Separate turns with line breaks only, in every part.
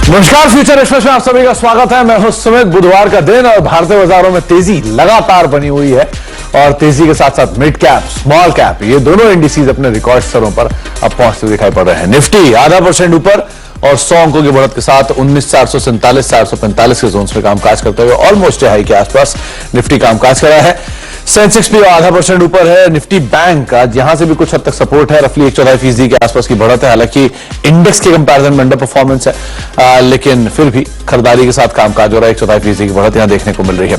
नमस्कार, future express में आप सभी का स्वागत है। मैं हूं सुमित। बुधवार का दिन और भारतीय बाजारों में तेजी लगातार बनी हुई है और तेजी के साथ साथ मिड कैप, स्मॉल कैप, ये दोनों इंडिसेस अपने रिकॉर्ड स्तरों पर अब पहुंचते दिखाई पड़ रहे हैं। निफ्टी 0.5% ऊपर और 100 अंकों की बढ़त के साथ 19,447 445 के जोन्स में कामकाज करते हुए ऑलमोस्ट हाई के आसपास निफ्टी कामकाज कर रहा है। सेंसेक्स भी 0.5% ऊपर है। निफ्टी बैंक आज यहां से भी कुछ हद तक सपोर्ट है, रफली 1/4% के आसपास की बढ़त है। हालांकि इंडेक्स के कंपैरिजन में अंडर परफॉर्मेंस है, लेकिन फिर भी खरीदारी के साथ कामकाज हो रहा है। 1/4% की बढ़त यहां देखने को मिल रही है।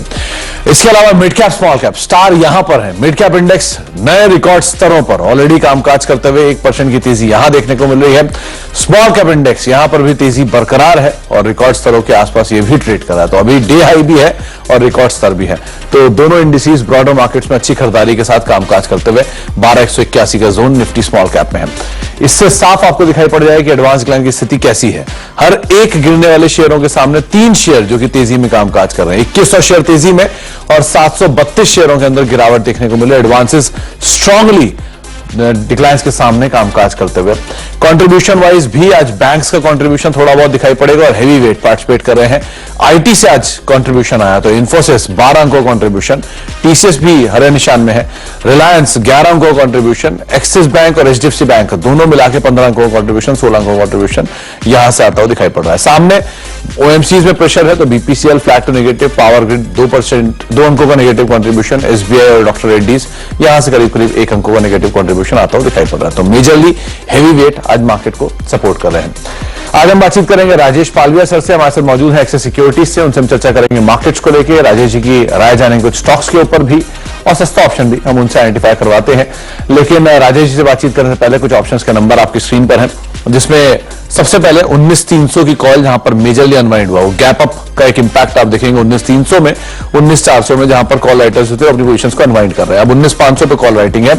इसके अलावा mid cap, small cap, star यहां पर है। मिड कैप इंडेक्स नए रिकॉर्ड स्तरों पर ऑलरेडी कामकाज करते हुए 1% की तेजी यहां देखने को मिल रही है। स्मॉल कैप इंडेक्स यहां पर भी तेजी बरकरार है और रिकॉर्ड स्तरों के आसपास ये भी ट्रेड कर रहा है। तो अभी डे हाई भी है और रिकॉर्ड स्तर भी है। तो दोनों इंडिसेस ब्रॉडर मार्केट्स में अच्छी खरीदारी के साथ कामकाज करते हुए 12,181 का जोन निफ्टी स्मॉल कैप में है। इससे साफ आपको दिखाई पड़ जाएगा कि एडवांस डिक्लाइन की स्थिति कैसी है। हर एक गिरने वाले शेयरों के सामने 3 शेयर जो कि तेजी में कामकाज कर रहे हैं। 2100 शेयर तेजी में और 732 शेयरों के अंदर गिरावट देखने को मिले। एडवांसेस स्ट्रांगली डिक्लाइंस के सामने कामकाज करते हुए। कंट्रीब्यूशन वाइज भी आज बैंक्स का कंट्रीब्यूशन थोड़ा बहुत दिखाई पड़ेगा और हेवी वेट पार्टिसिपेट कर रहे हैं। आईटी से आज कंट्रीब्यूशन आया तो इन्फोसिस 12 अंकों कंट्रीब्यूशन, टीसीएस भी हरे निशान में है, रिलायंस 11 अंकों कंट्रीब्यूशन, एक्सिस बैंक और एचडीएफसी बैंक दोनों मिला के 15 अंकों कंट्रीब्यूशन, 16 अंकों कंट्रीब्यूशन यहां से आता हुआ दिखाई पड़ रहा है। सामने ओएमसीज में प्रेशर है तो BPCL flat to negative, power grid 2 अंकों का नेगेटिव कंट्रीब्यूशन, एसबीआई और डॉक्टर रेड्डीज यहां से करीब करीब 1 अंकों का नेगेटिव कंट्रीब्यूशन आता हुआ दिखाई पड़ रहा है। तो मेजरली हेवी वेट आज मार्केट को सपोर्ट कर रहे हैं। आज हम बातचीत करेंगे राजेश पालविया सर से, हमारे साथ मौजूद है एक्सिस सिक्योरिटीज से। उनसे हम चर्चा करेंगे मार्केट्स को लेकर, राजेश जी की राय जानेंगे कुछ स्टॉक्स के ऊपर भी और सस्ता ऑप्शन भी हम उनसे आइडेंटिफाई करवाते हैं। लेकिन राजेश जी से बातचीत करने से पहले कुछ ऑप्शंस के नंबर आपकी स्क्रीन पर हैं, जिसमें सबसे पहले 19,300 की कॉल जहां पर मेजरली अनवाइंड हुआ, वो गैप अप का एक इंपैक्ट आप देखेंगे 19,300 में, 19,400 में जहां पर कॉल राइटर्स होते हैं अपनी पोजीशंस को अनवाइंड कर रहे हैं। अब 19,500 पे कॉल राइटिंग है,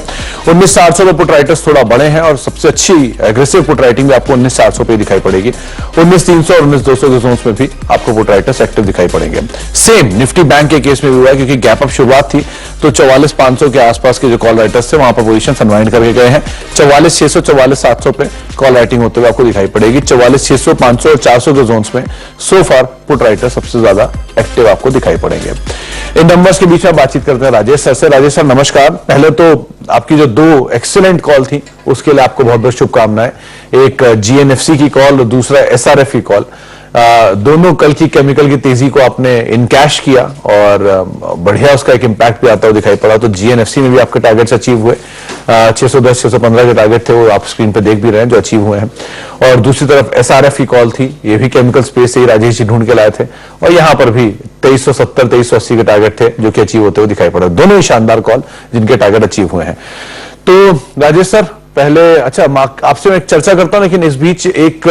19,400 पे पुट राइटर्स थोड़ा बड़े हैं और सबसे अच्छी एग्रेसिव पुट राइटिंग भी आपको 19,400 पे दिखाई पड़ेगी। 19,300 और 19,200 के जोन्स में भी आपको पुट राइटर्स एक्टिव दिखाई पड़ेंगे। सेम निफ्टी बैंक के केस में भी हुआ है, क्योंकि गैप अप शुरुआत थी तो 44,500 के आसपास के जो कॉल राइटर्स थे वहां पर पोजीशन अनवाइंड करके गए हैं। 44,600, 44,700 पे कॉल राइटिंग होते हुए आपको दिखाई पड़ेगी। 44,600, 500 और 400 के जोन्स में सो फार पुट राइटर सबसे ज्यादा एक्टिव आपको दिखाई पड़ेंगे। इन नंबर्स के बीच में बातचीत करते हैं राजेश सर से। राजेश सर नमस्कार। पहले तो आपकी जो 2 एक्सीलेंट कॉल थी उसके लिए आपको बहुत बहुत शुभकामनाएं। एक जीएनएफसी की कॉल और दूसरा एसआरएफ की कॉल। दोनों कल की केमिकल की तेजी को आपने इनकैश किया और बढ़िया उसका एक इंपैक्ट भी आता हुआ दिखाई पड़ा। तो जीएनएफसी में भी आपके टारगेट्स अचीव हुए। 610, 615 के टारगेट थे वो आप स्क्रीन पे देख भी रहे हैं जो अचीव हुए हैं। और दूसरी तरफ एसआरएफ की कॉल थी, ये भी केमिकल स्पेस से ही राजेश जी ढूंढ के लाए थे और यहां पर भी 2370, 2380 के टारगेट थे जो कि अचीव होते हुए दिखाई पड़ा। दोनों ही शानदार कॉल जिनके टारगेट अचीव हुए हैं। तो राजेश सर पहले आपसे मैं एक चर्चा करता हूं, लेकिन इस बीच एक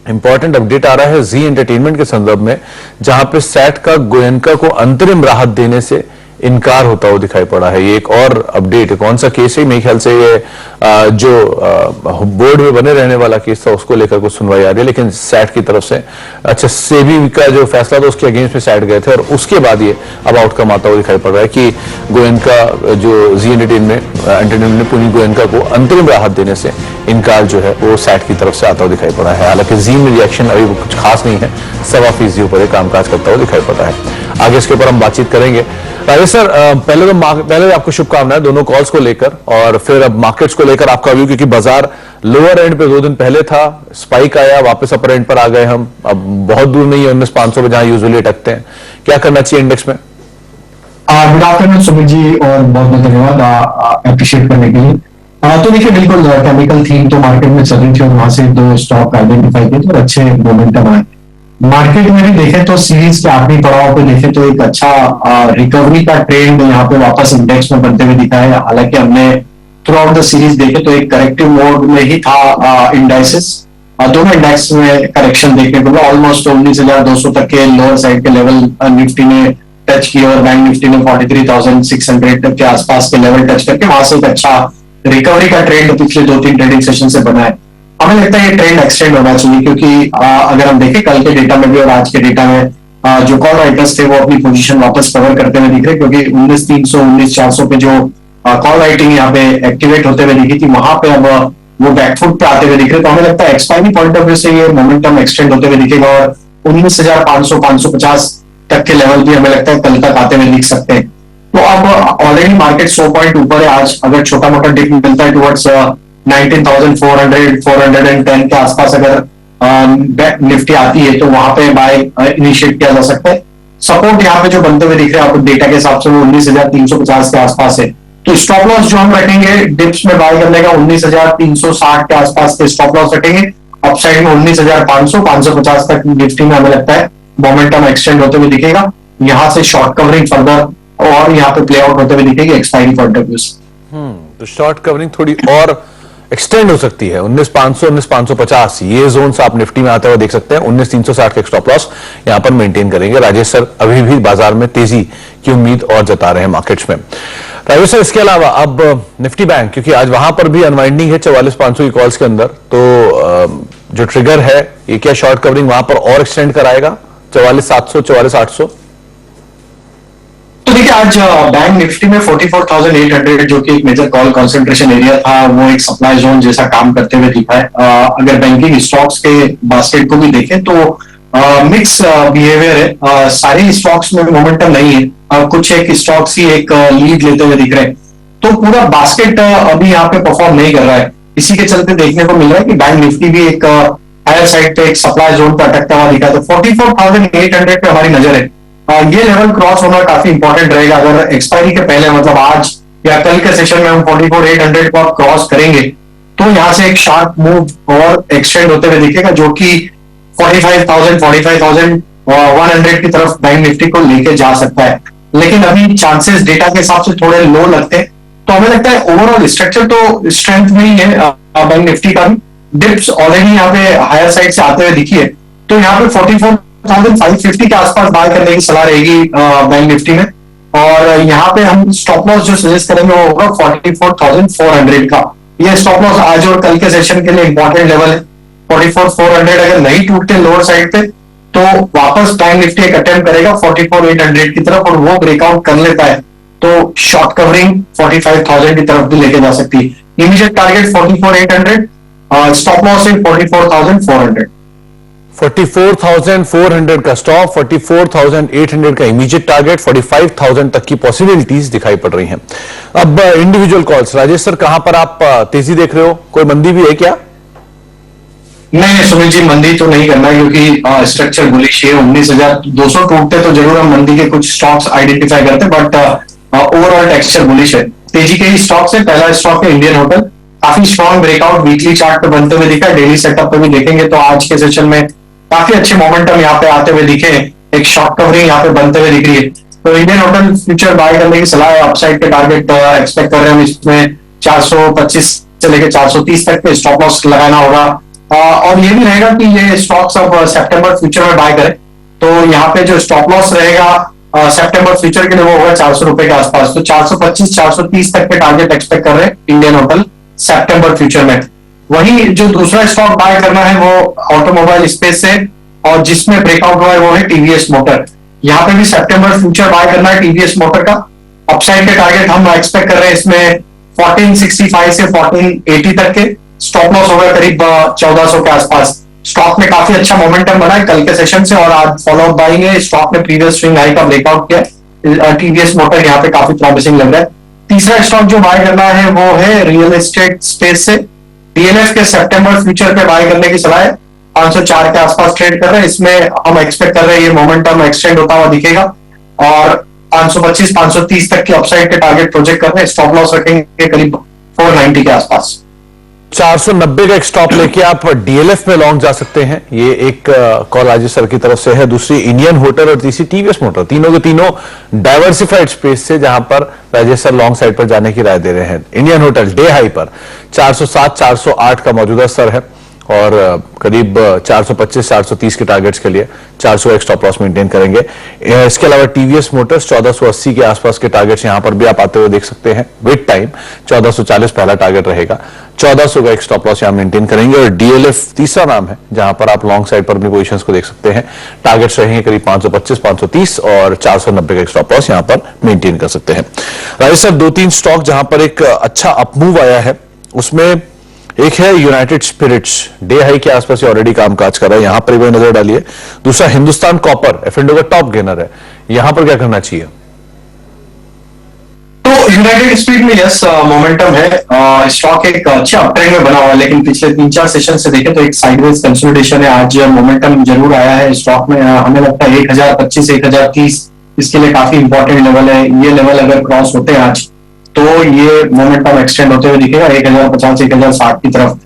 इंपॉर्टेंट अपडेट आ रहा है जी एंटरटेनमेंट के संदर्भ में, जहां पे सैट का गोयनका को अंतरिम राहत देने से इनकार होता हुआ दिखाई पड़ा है। ये एक और अपडेट है। कौन सा केस है? मेरे ख्याल से ये जो बोर्ड में बने रहने वाला केस था उसको लेकर कुछ सुनवाई आ रही है, लेकिन सैट की तरफ से सेबी का जो फैसला था उसके अगेंस्ट में सैट गए थे और उसके बाद ये अब आउटकम आता हुआ दिखाई पड़ रहा है कि गोयनका जो जी एंटरटेनमेंट ने पुनीत गोयनका को अंतरिम राहत देने से इनकार जो है वो सैट की तरफ से आता हुआ दिखाई पड़ा है। हालांकि जी में रिएक्शन अभी कुछ खास नहीं है, 1.25% ऊपर कामकाज करता हुआ दिखाई पड़ा है। आगे इसके ऊपर हम बातचीत करेंगे। राजेश सर पहले आपको शुभकामनाएं दोनों कॉल्स को लेकर और फिर अब मार्केट्स को लेकर आपका व्यू, क्योंकि बाजार लोअर एंड पे 2 दिन पहले था, स्पाइक आया, वापस अपर एंड पर आ गए हम। अब बहुत दूर नहीं है 19,500 पे जहां यूजुअली अटकते हैं। क्या करना चाहिए इंडेक्स में?
गुड आफ्टरनून सुमित जी और बहुत बहुत धन्यवाद अप्रिशिएट करने के लिए। तो देखिए बिल्कुल केमिकल थीम तो मार्केट में चल रही थी और वहां से 2 स्टॉक आइडेंटिफाई किए तो अच्छे मोमेंटम आए। मार्केट में भी देखें तो सीरीज के आखिरी पड़ाव पे देखें तो एक अच्छा रिकवरी का ट्रेंड यहाँ पे वापस इंडेक्स में बनते हुए दिखा है। हालांकि हमने थ्रू आउट द सीरीज देखे तो एक करेक्टिव मोड में ही था इंडाइसेस। दोनों इंडेक्स में करेक्शन देखने को मिला। ऑलमोस्ट 19,200 तक के लोअर साइड के लेवल निफ्टी ने टच किए और बैंक निफ्टी ने 43,600 के आसपास के लेवल टच करके वहां से एक अच्छा रिकवरी का ट्रेंड पिछले 2-3 ट्रेडिंग सेशन से बना है। हमें लगता है ये ट्रेंड एक्सटेंड होना चाहिए, क्योंकि अगर हम देखें कल के डेटा में भी और आज के डेटा में जो कॉल राइटर्स थे वो अपनी पोजीशन वापस कवर करते हुए दिख रहे, क्योंकि 19,300, 19,400 पे जो कॉल राइटिंग यहाँ पे एक्टिवेट होते हुए दिखी थी, वहां पे अब वो बैकफुट पे आते हुए दिख रहे, तो हमें लगता है एक्सपायरी पॉइंट ऑफ व्यू से ये मोमेंटम एक्सटेंड होते हुए दिखेगा और 19,500-550 तक के लेवल भी हमें लगता है कल तक आते हुए दिख सकते हैं। तो अब ऑलरेडी मार्केट 100 पॉइंट ऊपर है आज, अगर छोटा मोटा डिप मिलता है टुवर्ड्स 19,400 410 के आसपास अगर निफ्टी आती है तो वहां पे बाय इनिशिएट किया जा सकता है। सपोर्ट यहाँ पे जो बनते हुए दिख रहे हैं आपको डेटा के हिसाब से वो 19,350 के आसपास है, तो स्टॉप लॉस जो हम रखेंगे डिप्स में बाय करने का 19,360 के आसपास के स्टॉप लॉस रखेंगे। अपसाइड में 19,500 550 तक निफ्टी में हमें लगता है मोमेंटम एक्सटेंड होते हुए दिखेगा, यहां से शॉर्ट कवरिंग फर्दर और यहाँ पे प्ले आउट होते हुए दिखेगी एक्सपायरी पॉइंट ऑफ व्यू से।
तो शॉर्ट कवरिंग थोड़ी और एक्सटेंड हो सकती है। 19,500 19,550 ये जोन आप निफ्टी में आते हुए देख सकते हैं। 19,360 का स्टॉप लॉस यहां पर मेंटेन करेंगे। राजेश सर अभी भी बाजार में तेजी की उम्मीद और जता रहे हैं मार्केट्स में। राजेश सर इसके अलावा अब निफ्टी बैंक, क्योंकि आज वहां पर भी अनवाइंडिंग है 44,500 की कॉल्स के अंदर, तो जो ट्रिगर है ये क्या शॉर्ट कवरिंग वहां पर और एक्सटेंड कराएगा 44,700 44,800?
तो देखिए आज बैंक निफ्टी में 44,800 जो कि एक मेजर कॉल कंसंट्रेशन एरिया था वो एक सप्लाई जोन जैसा काम करते हुए दिखा है। अगर बैंकिंग स्टॉक्स के बास्केट को भी देखें तो मिक्स बिहेवियर है, सारे स्टॉक्स में मोमेंटम नहीं है, कुछ एक स्टॉक्स ही एक लीड लेते हुए दिख रहे हैं, तो पूरा बास्केट अभी यहाँ पे परफॉर्म नहीं कर रहा है। इसी के चलते देखने को मिल रहा है कि बैंक निफ्टी भी एक हायर साइड पे एक सप्लाई जोन पे अटकता हुआ दिखा है, तो 44,800 पे हमारी नजर है। ये लेवल क्रॉस होना काफी इंपॉर्टेंट रहेगा। अगर एक्सपायरी के पहले मतलब आज या कल के सेशन में हम 44,800 को क्रॉस करेंगे तो यहां से एक शार्प मूव और एक्सटेंड होते हुए दिखेगा जो कि 45,100 की तरफ बैंक निफ्टी को लेके जा सकता है। लेकिन अभी चांसेस डेटा के हिसाब से थोड़े लो लगते हैं, तो हमें लगता है ओवरऑल स्ट्रक्चर तो स्ट्रेंथ में ही है बैंक निफ्टी का भी। डिप्स ऑलरेडी यहाँ पे हायर साइड से आते हुए दिखी है, तो यहाँ पे 44,550 के आसपास बाय करने की सलाह रहेगी बैंक निफ्टी में। और यहाँ पे हम स्टॉप लॉस जो सजेस्ट करेंगे वो होगा 44,400 का। ये स्टॉप लॉस आज और कल के सेशन के लिए इंपॉर्टेंट लेवल है। 44,400 अगर नहीं टूटते लोअर साइड पे तो वापस बैंक निफ्टी एक अटेम्प्ट करेगा 44,800 की तरफ, और वो ब्रेकआउट कर लेता है तो शॉर्ट कवरिंग 45,000 की तरफ भी लेके जा सकती है। इमीडिएट टारगेट 44,800, स्टॉप लॉस है 44,400।
44,400 का स्टॉप, 44,800 का इमीडिएट टारगेट, 45,000 तक की पॉसिबिलिटीज दिखाई पड़ रही हैं। अब इंडिविजुअल कॉल्स, राजेश सर कहां पर आप तेजी देख रहे हो? कोई मंदी भी है क्या?
नहीं सुमित जी, मंदी तो नहीं करना क्योंकि स्ट्रक्चर बुलिश है। 19,200 टूटते तो जरूर हम मंदी के कुछ स्टॉक्स आइडेंटिफाई करते, बट ओवरऑल टेक्सचर बुलिश है। तेजी के ही स्टॉक्स है। पहला स्टॉक है इंडियन होटल, काफी स्ट्रॉन्ग ब्रेकआउट वीकली चार्ट पे बनते हुए दिखा। डेली सेटअप पे भी देखेंगे तो आज के सेशन में काफी अच्छे मोमेंटम यहाँ पे आते हुए दिखे, एक शॉर्ट कवरिंग यहाँ पे बनते हुए दिख रही है, तो इंडियन होटल फ्यूचर बाय करने की सलाह है। अपसाइड के टारगेट एक्सपेक्ट कर रहे हैं हम इसमें 425 से लेकर 430 तक के स्टॉप लॉस लगाना होगा। और ये भी रहेगा कि ये स्टॉक्स अब सितंबर फ्यूचर में बाय करें, तो यहाँ पे जो स्टॉप लॉस रहेगा सितंबर फ्यूचर के लिए वो होगा 400 रुपए के आसपास, तो 425 430 तक के टारगेट एक्सपेक्ट कर रहे हैं इंडियन होटल सितंबर फ्यूचर में। वही जो दूसरा स्टॉक बाय करना है वो ऑटोमोबाइल स्पेस से, और जिसमें ब्रेकआउट हुआ है वो है टीवीएस मोटर। यहाँ पे भी सितंबर फ्यूचर बाय करना है टीवीएस मोटर का। अपसाइड के टारगेट हम एक्सपेक्ट कर रहे हैं इसमें 1465 से 1480 तक के। स्टॉप लॉस होगा करीब 1400 के आसपास। स्टॉक में काफी अच्छा मोमेंटम बना है कल के सेशन से, और आज फॉलो अप बाइंग है। स्टॉक ने प्रीवियस स्विंग हाई का ब्रेकआउट किया। टीवीएस मोटर यहाँ पे काफी प्रॉमिसिंग लग रहा है। तीसरा स्टॉक जो बाय करना है वो है रियल एस्टेट स्पेस से। डीएलएफ के सितंबर फ्यूचर पे बाय करने की सलाह है। 504 के आसपास ट्रेड कर रहे हैं, इसमें हम एक्सपेक्ट कर रहे हैं ये मोमेंटम एक्सटेंड होता हुआ दिखेगा, और 525 530 तक की अपसाइड के टारगेट प्रोजेक्ट कर रहे हैं। स्टॉप लॉस रखेंगे करीब 490 के आसपास।
490 का एक स्टॉप लेके आप डीएलएफ में लॉन्ग जा सकते हैं। ये एक कॉल राजेश सर की तरफ से है। दूसरी इंडियन होटल और तीसरी टीवीएस मोटर, तीनों के तीनों डाइवर्सिफाइड स्पेस से, जहां पर राजेश सर लॉन्ग साइड पर जाने की राय दे रहे हैं। इंडियन होटल डे हाई पर 407 408 का मौजूदा स्तर है, और करीब 425 430 के टारगेट्स के लिए 400 एक स्टॉप लॉस मेंटेन करेंगे। इसके अलावा टीवीएस मोटर्स 1480 के आसपास के टारगेट्स यहां पर भी आप आते हुए देख सकते हैं। विद टाइम 1440 पहला टारगेट रहेगा, 1400 का एक स्टॉप लॉस यहां मेंटेन करेंगे। और डीएलएफ तीसरा नाम है जहां पर आप लॉन्ग साइड पर अपनी पोजीशंस को देख सकते हैं। टारगेट्स रहेंगे करीब 525 530 और 490 का एक स्टॉप लॉस यहां पर मेंटेन कर सकते हैं। राजेश सर, 2-3 स्टॉक जहां पर एक अच्छा अपमूव आया है, उसमें एक है यूनाइटेड स्पिरिट्स, डे हाई के आसपास ऑलरेडी कामकाज कर रहा है, यहां पर एक बार नजर डालिए। दूसरा हिंदुस्तान कॉपर, F&O का टॉप गेनर है, यहां पर क्या करना चाहिए?
तो यूनाइटेड स्पीड में यस मोमेंटम है, स्टॉक एक अच्छे अपट्रेंड में बना हुआ है, लेकिन पिछले 3-4 सेशन से देखें तो एक साइडवेज कंसोलिडेशन है। आज मोमेंटम जरूर आया है स्टॉक में, हमें लगता है 1025 1030 इसके लिए काफी इंपॉर्टेंट लेवल है। ये लेवल अगर क्रॉस होते हैं आज तो ये मोमेंटम एक्सटेंड होते हुए दिखेगा 1050 1060 की तरफ।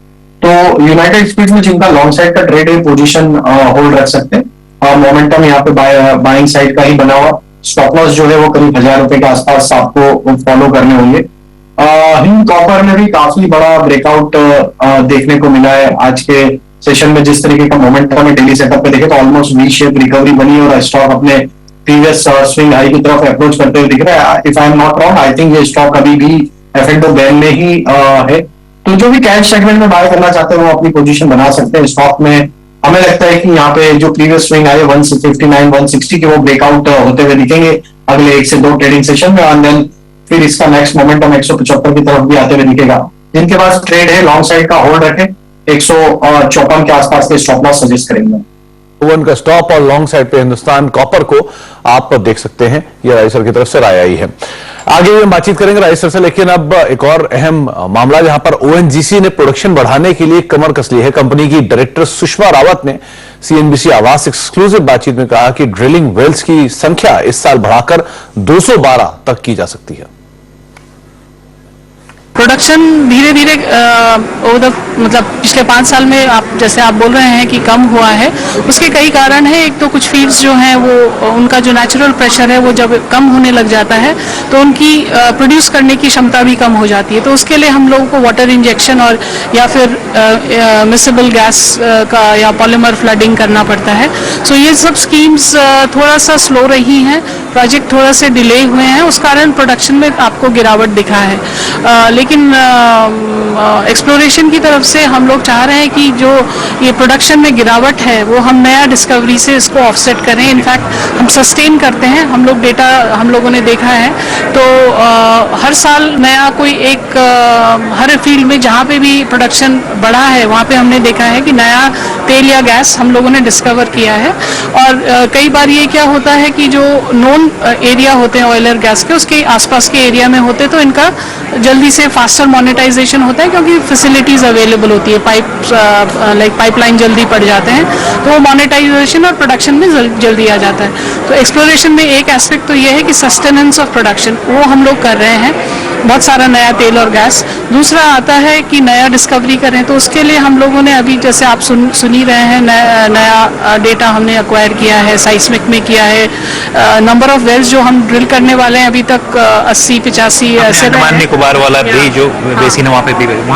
तो यूनाइटेड स्पीड में जिनका लॉन्ग साइड का ट्रेड है पोजीशन होल्ड रख सकते हैं। मोमेंटम यहाँ पे बाइंग साइड का ही बना हुआ, स्टॉप लॉस जो है वो करीब 1000 रुपए के आसपास आपको फॉलो करने होंगे। हिंद कॉपर में भी काफी बड़ा ब्रेकआउट देखने को मिला है आज के सेशन में। जिस तरीके का मोमेंटम है डेली सेटअप पे देखे तो ऑलमोस्ट वी शेप रिकवरी बनी और स्टॉक अपने प्रीवियस स्विंग हाई की तरफ अप्रोच करते हुए दिख रहा है। If I am not wrong, I think ये स्टॉक अभी भी F&O बैन में ही है। तो जो भी कैश सेगमेंट में बाय करना चाहते हैं वो अपनी पोजीशन बना सकते हैं स्टॉक में। हमें लगता है कि यहाँ पे जो प्रीवियस स्विंग आए 159 160 के वो ब्रेकआउट होते हुए दिखेंगे अगले 1 से 2 ट्रेडिंग सेशन में, और देन फिर इसका नेक्स्ट मोमेंटम 175 की तरफ भी आते हुए दिखेगा। जिनके पास ट्रेड है लॉन्ग साइड का होल्ड रखे, 154 के आसपास के स्टॉप लॉस सजेस्ट करेंगे।
वन का स्टॉप और लॉन्ग साइड पे हिंदुस्तान कॉपर को आप देख सकते हैं, ये राय सर की तरफ से राय आई है। आगे हम बातचीत करेंगे राय सर से, लेकिन अब एक और अहम मामला जहां पर ONGC ने प्रोडक्शन बढ़ाने के लिए कमर कस ली है। कंपनी की डायरेक्टर सुषमा रावत ने CNBC आवाज एक्सक्लूसिव बातचीत में कहा कि ड्रिलिंग वेल्स की संख्या इस साल बढ़ाकर 212 तक की जा सकती है।
प्रोडक्शन धीरे धीरे मतलब पिछले 5 साल में आप जैसे आप बोल रहे हैं कि कम हुआ है, उसके कई कारण हैं। एक तो कुछ फील्ड्स जो हैं वो उनका जो नेचुरल प्रेशर है वो जब कम होने लग जाता है तो उनकी प्रोड्यूस करने की क्षमता भी कम हो जाती है। तो उसके लिए हम लोगों को वाटर इंजेक्शन और या फिर मिसिबल गैस का या पॉलीमर फ्लडिंग करना पड़ता है। सो ये सब स्कीम्स थोड़ा सा स्लो रही हैं, प्रोजेक्ट थोड़ा से डिले हुए हैं, उस कारण प्रोडक्शन में आपको गिरावट दिखा है। लेकिन एक्सप्लोरेशन की तरफ से हम लोग चाह रहे हैं कि जो ये प्रोडक्शन में गिरावट है वो हम नया डिस्कवरी से इसको ऑफसेट करें। इनफैक्ट हम सस्टेन करते हैं, हम लोग डेटा हम लोगों ने देखा है। तो हर साल नया कोई एक हर फील्ड में जहाँ पे भी प्रोडक्शन बढ़ा है वहाँ पे हमने देखा है कि नया तेल या गैस हम लोगों ने डिस्कवर किया है। और कई बार ये क्या होता है कि जो नोन एरिया होते हैं ऑयल और गैस के, उसके आसपास के एरिया में होते तो इनका जल्दी से फास्टर मोनेटाइजेशन होता है क्योंकि फैसिलिटीज अवेलेबल होती है, पाइपलाइन जल्दी पड़ जाते हैं तो वो मोनेटाइजेशन और प्रोडक्शन में जल्दी आ जाता है। तो एक्सप्लोरेशन में एक एस्पेक्ट तो ये है कि सस्टेनेंस ऑफ प्रोडक्शन वो हम लोग कर रहे हैं, बहुत सारा नया तेल और गैस। दूसरा आता है कि नया डिस्कवरी करें, तो उसके लिए हम लोगों ने अभी जैसे आप सुन ही रहे हैं नया डेटा हमने एक्वायर किया है, साइस्मिक में किया है। नंबर ऑफ वेल्स जो हम ड्रिल करने वाले हैं अभी तक 80-85 ऐसे
निकोबार वाला भी जो बेसिन है वहाँ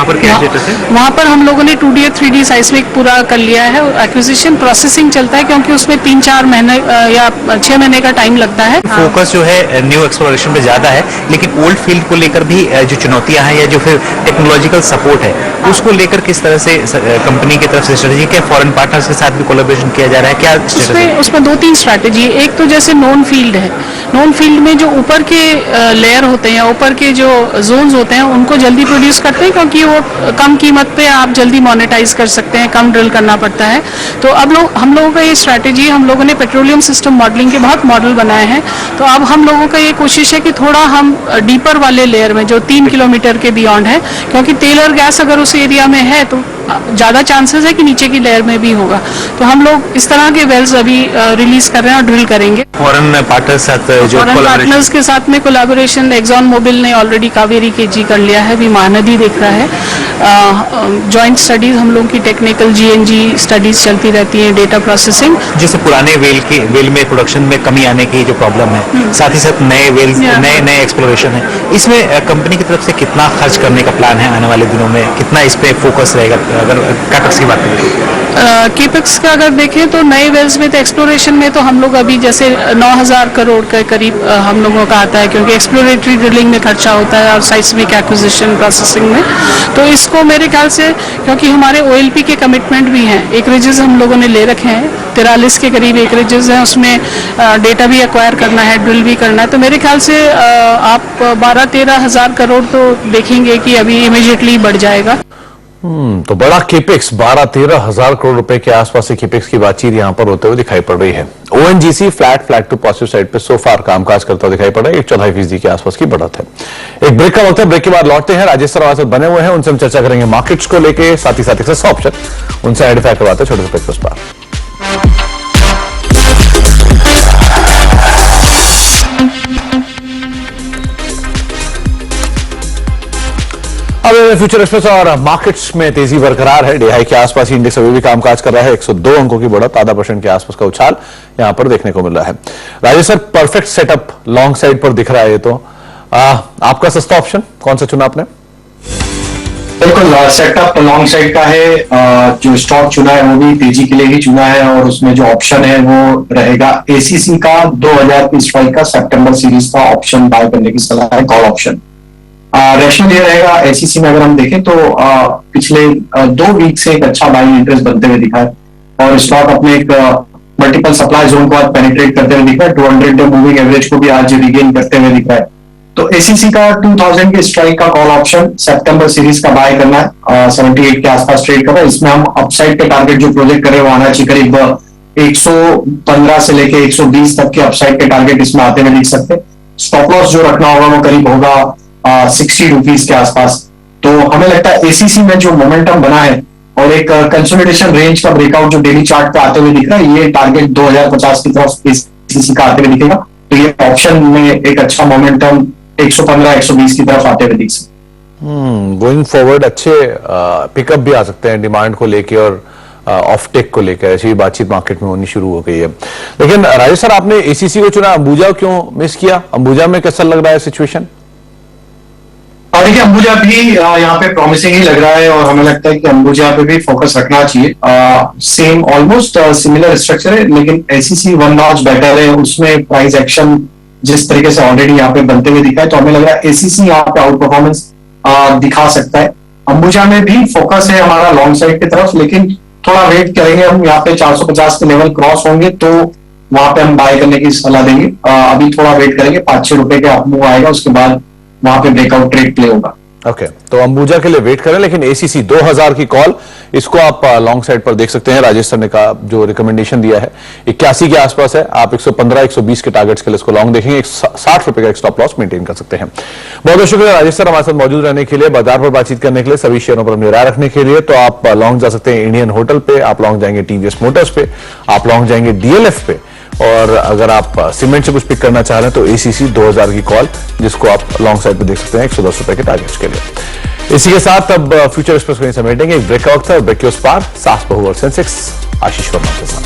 पर क्या स्टेटस है? वहाँ
पर हम लोगों ने 2D 3D साइस्मिक पूरा कर लिया है। एक्विजिशन प्रोसेसिंग चलता है क्योंकि उसमें 3-4 महीने या 6 महीने का टाइम लगता है।
फोकस जो है न्यू एक्सप्लोरेशन पे ज्यादा है, लेकिन ओल्ड फील्ड को लेकर भी जो चुनौतियां हैं या जो फिर टेक्नोलॉजिकल सपोर्ट है उसको लेकर किस तरह से कंपनी की तरफ से स्ट्रेटेजी, क्या फॉरेन पार्टनर्स के साथ भी कोलैबोरेशन किया जा रहा है, क्या
उसमें 2-3 स्ट्रैटेजी है। एक तो जैसे नॉन फील्ड है, नॉन फील्ड में जो ऊपर के लेयर होते हैं, ऊपर के जो जोन्स होते हैं उनको जल्दी प्रोड्यूस करते हैं क्योंकि वो कम कीमत पे आप जल्दी मोनेटाइज कर सकते हैं, कम ड्रिल करना पड़ता है। तो अब हम लोगों का ये स्ट्रैटेजी, हम लोगों ने पेट्रोलियम सिस्टम मॉडलिंग के बहुत मॉडल बनाए हैं। तो अब हम लोगों का ये कोशिश है कि थोड़ा हम डीपर वाले लेयर में जो 3 किलोमीटर के बियॉन्ड है, क्योंकि तेल और गैस अगर उस एरिया में है तो ज्यादा चांसेस है कि नीचे की लेयर में भी होगा। तो हम लोग इस तरह के वेल्स अभी रिलीज कर रहे हैं और ड्रिल करेंगे।
फॉरेन पार्टनर्स
के साथ में कोलैबोरेशन एक्सॉन मोबिल ने ऑलरेडी कावेरी KG कर लिया है, अभी महानदी देख रहा है। जॉइंट स्टडीज हम लोगों की टेक्निकल GNG स्टडीज चलती रहती हैं, डेटा प्रोसेसिंग।
जैसे पुराने वेल में प्रोडक्शन में कमी आने की जो प्रॉब्लम है, साथ ही साथ नए वेल नए एक्सप्लोरेशन है, इसमें कंपनी की तरफ से कितना खर्च करने का प्लान है आने वाले दिनों में, कितना इस पे फोकस रहेगा अगर कैपेक्स की बात करें?
केपेक्स का अगर देखें तो नए वेल्स में तो एक्सप्लोरेशन में तो हम लोग अभी जैसे 9000 करोड़ के करीब हम लोगों का आता है, क्योंकि एक्सप्लोरेटरी ड्रिलिंग में खर्चा होता है और साइस्मिक एक्विजिशन प्रोसेसिंग में। तो इसको मेरे ख्याल से, क्योंकि हमारे OLP के कमिटमेंट भी हैं, एकरेजेस हम लोगों ने ले रखे हैं, 43 के करीब एकरेजेस हैं, उसमें डेटा भी एक्वायर करना है, ड्रिल भी करना है। तो मेरे ख्याल से आप 12-13 हज़ार करोड़ तो देखेंगे कि अभी इमीडिएटली बढ़ जाएगा।
तो बड़ा केपेक्स 12-13 हजार करोड़ रुपए के आसपास से केपेक्स की बातचीत यहां पर होते हुए दिखाई पड़ रही है। ONGC flat to positive side पे सोफार कामकाज करता हुआ दिखाई पड़ रहा है। 1.25% के आसपास की बढ़त है। एक ब्रेक का वक्त है, ब्रेक के बाद लौटते हैं। राजेश सर हमारे साथ बने हुए हैं, उनसे हम चर्चा करेंगे मार्केट्स को लेके, साथ ही साथ एक ऑप्शन उनसे आइडेंटिफाई करवाते हैं छोटे से ब्रेक के उस पार। अब फ्यूचर एक्सप्रेस और मार्केट्स में तेजी बरकरार है। DI के आसपास ही इंडेक्स अभी भी कामकाज कर रहा है। 102 अंकों की बढ़त, 0.5% के आसपास का उछाल यहां पर देखने को मिल रहा है। Rajesh sir, perfect setup long side पर दिख रहा है। तो आपका सस्ता ऑप्शन कौन सा चुना आपने?
बिल्कुल, सेटअप लॉन्ग साइड का है। जो स्टॉक चुना है वो भी तेजी के लिए ही चुना है और उसमें जो ऑप्शन है वो रहेगा ACC का 2000 की स्ट्राइक का सितंबर सीरीज का ऑप्शन बाय करने की सलाह है, कॉल ऑप्शन। रैशनल ये रहेगा ACC में अगर हम देखें तो पिछले 2 वीक से एक अच्छा बाइंग इंटरेस्ट बनते हुए दिखा है और स्टॉक अपने एक मल्टीपल सप्लाई जोन को आज पेनिट्रेट करते हुए दिखा है। 200 डे मूविंग एवरेज को भी आज रिगेन करते हुए दिखा है। तो ACC का 2000 के स्ट्राइक का कॉल ऑप्शन सितंबर सीरीज का बाय करना है। 78 के आसपास ट्रेड कर रहा है। इसमें हम अपसाइड के टारगेट जो प्रोजेक्ट कर रहे हैं वो आना चाहिए करीब 115 से लेके 120 तक के अपसाइड के टारगेट इसमें आते हुए दिख सकते हैं। स्टॉप लॉस जो रखना होगा वो करीब होगा 60 रुपीज के आसपास। तो हमें लगता है ACC में जो मोमेंटम बना है और एक कंसोलिडेशन रेंज का ब्रेकआउट जो डेली चार्ट पे आते हुए दिख रहा है, ये टारगेट 2050 की तरफ ACC का आते हुए दिखेगा। तो ये ऑप्शन में एक अच्छा मोमेंटम 115-120 की तरफ आते हुए दिख सकते।
गोइंग फॉरवर्ड अच्छे पिकअप भी आ सकते हैं डिमांड को लेके और ऑफ टेक को लेकर। ऐसी बातचीत मार्केट में होनी शुरू हो गई है। लेकिन राजेश सर, आपने ACC को चुना, अंबुजा क्यों मिस किया? अंबुजा में कैसा लग रहा है सिचुएशन?
और देखिए, अंबुजा भी यहाँ पे प्रॉमिसिंग ही लग रहा है और हमें लगता है कि अंबुजा पे भी फोकस रखना चाहिए। सेम ऑलमोस्ट सिमिलर स्ट्रक्चर है, लेकिन ACC 1 नॉच बेटर है। उसमें प्राइस एक्शन जिस तरीके से ऑलरेडी यहाँ पे बनते हुए दिखा है, तो हमें लग रहा है ACC यहाँ पे आउट परफॉर्मेंस दिखा सकता है। अंबुजा में भी फोकस है हमारा लॉन्ग साइड की तरफ, लेकिन थोड़ा वेट करेंगे हम। यहाँ पे 450 के लेवल क्रॉस होंगे तो वहां पे हम बाय करने की सलाह देंगे। अभी थोड़ा वेट करेंगे, 5-6 रुपए का मूव आएगा, उसके बाद वहां पे ब्रेकआउट ट्रेड प्ले होगा।
ओके, तो अंबुजा के लिए वेट करें, लेकिन ACC 2000 की कॉल, इसको आप लॉन्ग साइड पर देख सकते हैं। राजेश सर ने कहा, जो रिकमेंडेशन दिया है 81 के आसपास है। आप 115-120 के टारगेट्स के लिए इसको लॉन्ग देखेंगे। 60 रुपए का एक स्टॉप लॉस मेंटेन कर सकते हैं। बहुत बहुत शुक्रिया राजेश सर हमारे साथ मौजूद रहने के लिए, बाजार पर बातचीत करने के लिए, सभी शेयरों पर अपनी राय रखने के लिए। तो आप लॉन्ग जा सकते हैं इंडियन होटल पे, आप लॉन्ग जाएंगे TVS मोटर्स पे, आप लॉन्ग जाएंगे DLF पे, और अगर आप सीमेंट से कुछ पिक करना चाह रहे हैं तो ACC 2000 की कॉल, जिसको आप लॉन्ग साइड पे देख सकते हैं 110 रुपए के टारगेट्स के लिए। इसी के साथ अब फ्यूचर एक्सप्रेस को समेटेंगे। एक ब्रेकआउट था, ब्रेक के उस पार सास बहू और सेंसेक्स आशीष वर्मा के साथ।